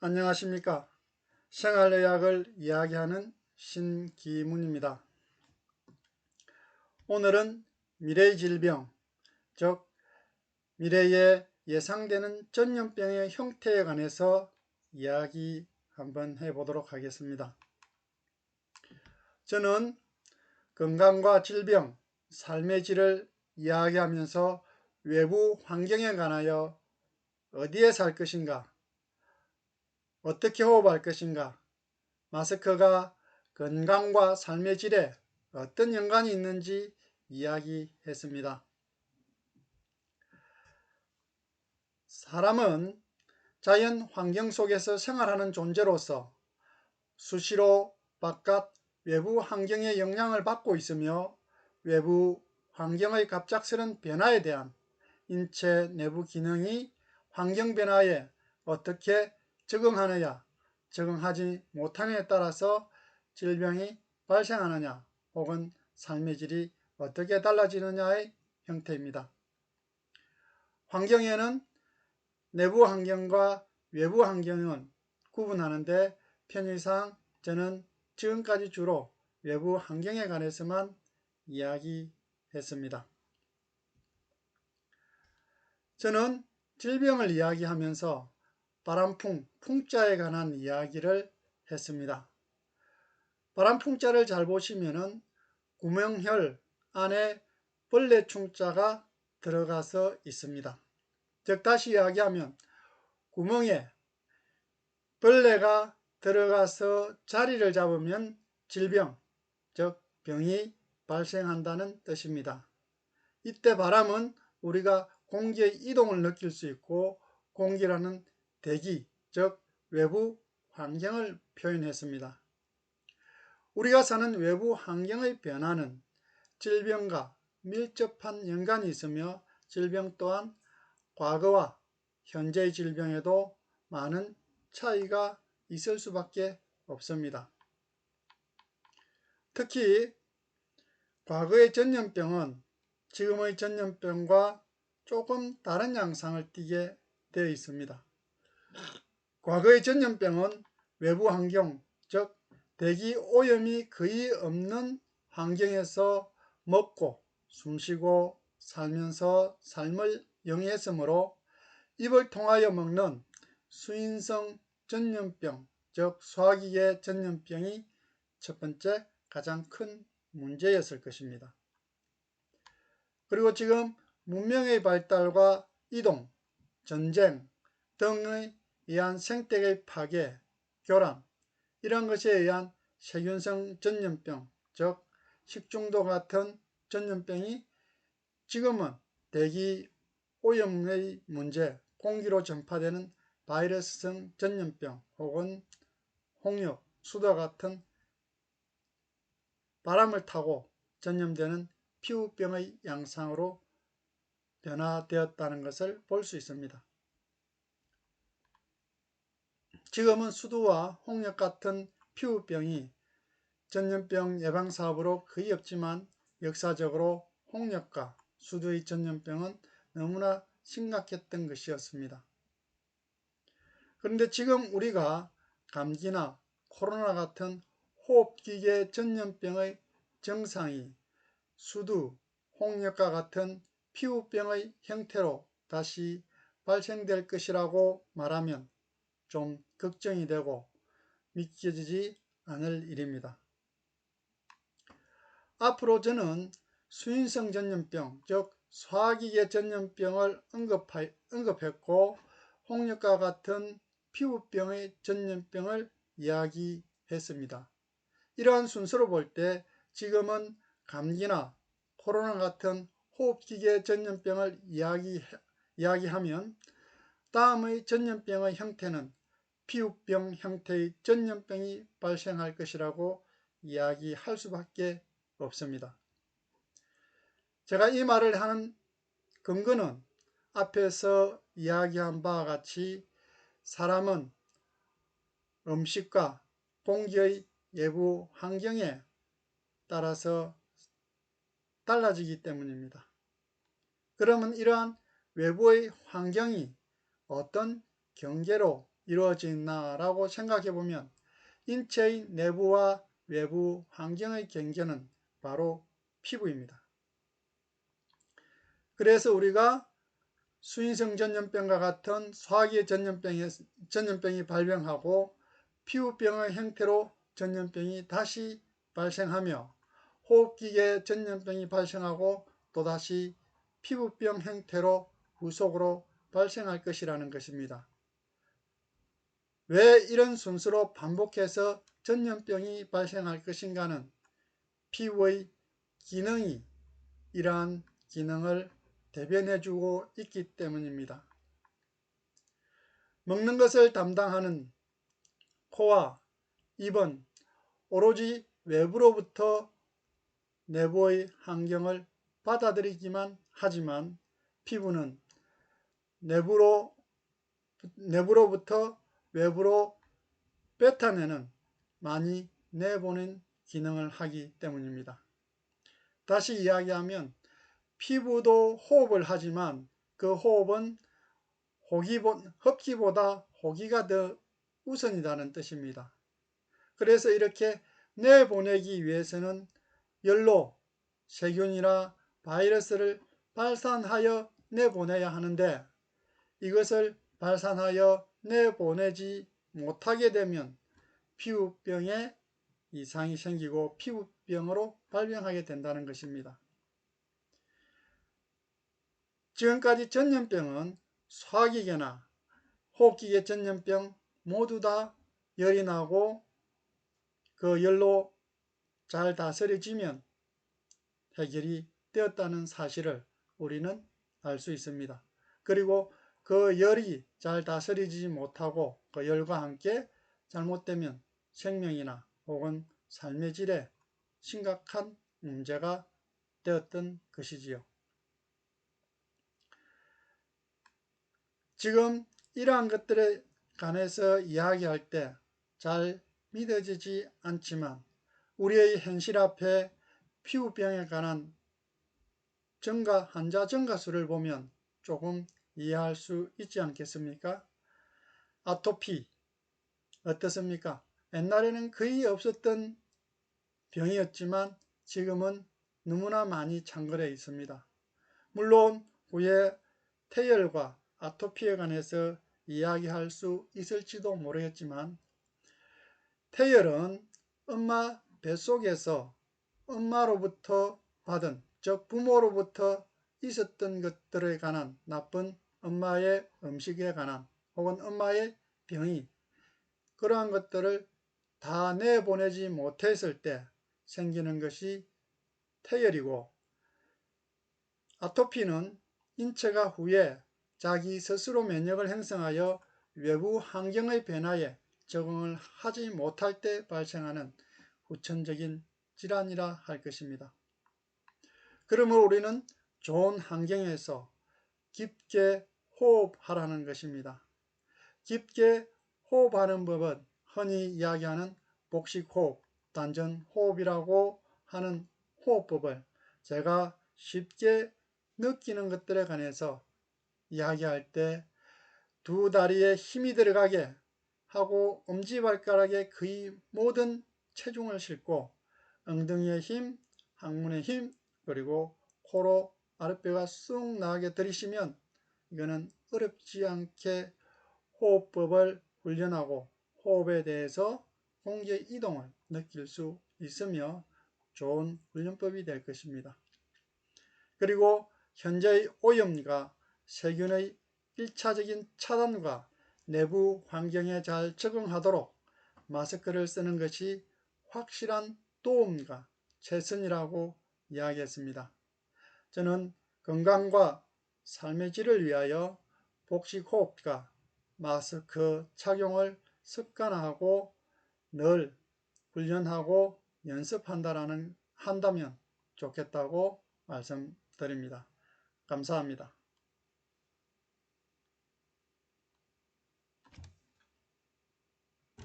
안녕하십니까. 생활의학을 이야기하는 신기문입니다. 오늘은 미래의 질병, 즉 미래에 예상되는 전염병의 형태에 관해서 이야기 한번 해보도록 하겠습니다. 저는 건강과 질병, 삶의 질을 이야기하면서 외부 환경에 관하여 어디에 살 것인가, 어떻게 호흡할 것인가, 마스크가 건강과 삶의 질에 어떤 연관이 있는지 이야기했습니다. 사람은 자연 환경 속에서 생활하는 존재로서 수시로 바깥 외부 환경의 영향을 받고 있으며 외부 환경의 갑작스런 변화에 대한 인체 내부 기능이 환경 변화에 어떻게 적응하느냐, 적응하지 못하느냐에 따라서 질병이 발생하느냐 혹은 삶의 질이 어떻게 달라지느냐의 형태입니다. 환경에는 내부 환경과 외부 환경은 구분하는데 편의상 저는 지금까지 주로 외부 환경에 관해서만 이야기했습니다. 저는 질병을 이야기하면서 바람풍, 풍자에 관한 이야기를 했습니다. 바람풍자를 잘 보시면은 구명혈 안에 벌레충자가 들어가서 있습니다. 즉 다시 이야기하면 구멍에 벌레가 들어가서 자리를 잡으면 질병, 즉 병이 발생한다는 뜻입니다. 이때 바람은 우리가 공기의 이동을 느낄 수 있고 공기라는 대기, 즉 외부 환경을 표현했습니다. 우리가 사는 외부 환경의 변화는 질병과 밀접한 연관이 있으며 질병 또한 과거와 현재의 질병에도 많은 차이가 있을 수밖에 없습니다. 특히 과거의 전염병은 지금의 전염병과 조금 다른 양상을 띠게 되어 있습니다. 과거의 전염병은 외부 환경, 즉 대기 오염이 거의 없는 환경에서 먹고 숨쉬고 살면서 삶을 영위했으므로 입을 통하여 먹는 수인성 전염병, 즉 소화기계 전염병이 첫 번째 가장 큰 문제였을 것입니다. 그리고 지금 문명의 발달과 이동, 전쟁 등에 의한 생태계의 파괴, 교란, 이런 것에 의한 세균성 전염병, 즉 식중독 같은 전염병이 지금은 대기 오염의 문제, 공기로 전파되는 바이러스성 전염병 혹은 홍역, 수도 같은 바람을 타고 전염되는 피부병의 양상으로 변화되었다는 것을 볼 수 있습니다. 지금은 수두와 홍역 같은 피부병이 전염병 예방사업으로 거의 없지만 역사적으로 홍역과 수두의 전염병은 너무나 심각했던 것이었습니다. 그런데 지금 우리가 감기나 코로나 같은 호흡기계 전염병의 증상이 수두, 홍역과 같은 피부병의 형태로 다시 발생될 것이라고 말하면 좀 걱정이 되고 믿겨지지 않을 일입니다. 앞으로 저는 수인성 전염병, 즉 소화기계 전염병을 언급했고 홍역과 같은 피부병의 전염병을 이야기했습니다. 이러한 순서로 볼 때 지금은 감기나 코로나 같은 호흡기계 전염병을 이야기하면 다음의 전염병의 형태는 피부병 형태의 전염병이 발생할 것이라고 이야기할 수밖에 없습니다. 제가 이 말을 하는 근거는 앞에서 이야기한 바와 같이 사람은 음식과 공기의 외부 환경에 따라서 달라지기 때문입니다. 그러면 이러한 외부의 환경이 어떤 경계로 이루어지나라고 생각해 보면 인체의 내부와 외부 환경의 경계는 바로 피부입니다. 그래서 우리가 수인성 전염병과 같은 소화기 전염병이 발병하고 피부병의 형태로 전염병이 다시 발생하며 호흡기계 전염병이 발생하고 또다시 피부병 형태로 후속으로 발생할 것이라는 것입니다. 왜 이런 순서로 반복해서 전염병이 발생할 것인가는 피부의 기능이 이러한 기능을 대변해주고 있기 때문입니다. 먹는 것을 담당하는 코와 입은 오로지 외부로부터 내부의 환경을 받아들이기만 하지만 피부는 내부로부터 외부로 뱉어내는, 많이 내보낸 기능을 하기 때문입니다. 다시 이야기하면 피부도 호흡을 하지만 그 호흡은 흡기보다 호기가 더 우선이라는 뜻입니다. 그래서 이렇게 내보내기 위해서는 열로 세균이나 바이러스를 발산하여 내보내야 하는데 이것을 발산하여 내보내지 못하게 되면 피부병에 이상이 생기고 피부병으로 발병하게 된다는 것입니다. 지금까지 전염병은 소화기계나 호흡기계 전염병 모두 다 열이 나고 그 열로 잘 다스려지면 해결이 되었다는 사실을 우리는 알 수 있습니다. 그리고 그 열이 잘 다스려지지 못하고 그 열과 함께 잘못되면 생명이나 혹은 삶의 질에 심각한 문제가 되었던 것이지요. 지금 이러한 것들에 관해서 이야기할 때 잘 믿어지지 않지만 우리의 현실 앞에 피부병에 관한 환자 증가 수를 보면 조금 이해할 수 있지 않겠습니까? 아토피 어떻습니까? 옛날에는 거의 없었던 병이었지만 지금은 너무나 많이 창궐해 있습니다. 물론 후에 태열과 아토피에 관해서 이야기할 수 있을지도 모르겠지만 태열은 엄마 뱃속에서 엄마로부터 받은, 즉 부모로부터 있었던 것들에 관한 나쁜 엄마의 음식에 관한 혹은 엄마의 병이 그러한 것들을 다 내보내지 못했을 때 생기는 것이 태열이고, 아토피는 인체가 후에 자기 스스로 면역을 형성하여 외부 환경의 변화에 적응을 하지 못할 때 발생하는 후천적인 질환이라 할 것입니다. 그러므로 우리는 좋은 환경에서 깊게 호흡하라는 것입니다. 깊게 호흡하는 법은 흔히 이야기하는 복식호흡, 단전호흡이라고 하는 호흡법을 제가 쉽게 느끼는 것들에 관해서 이야기할 때 두 다리에 힘이 들어가게 하고 엄지발가락에 거의 모든 체중을 싣고 엉덩이의 힘, 항문의 힘, 그리고 코로 아랫배가 쑥 나가게 들이쉬면 이거는 어렵지 않게 호흡법을 훈련하고 호흡에 대해서 공기의 이동을 느낄 수 있으며 좋은 훈련법이 될 것입니다. 그리고 현재의 오염과 세균의 1차적인 차단과 내부 환경에 잘 적응하도록 마스크를 쓰는 것이 확실한 도움과 최선이라고 이야기했습니다. 저는 건강과 삶의 질을 위하여 복식호흡과 마스크 착용을 습관화하고 늘 훈련하고 연습한다면 좋겠다고 말씀드립니다. 감사합니다.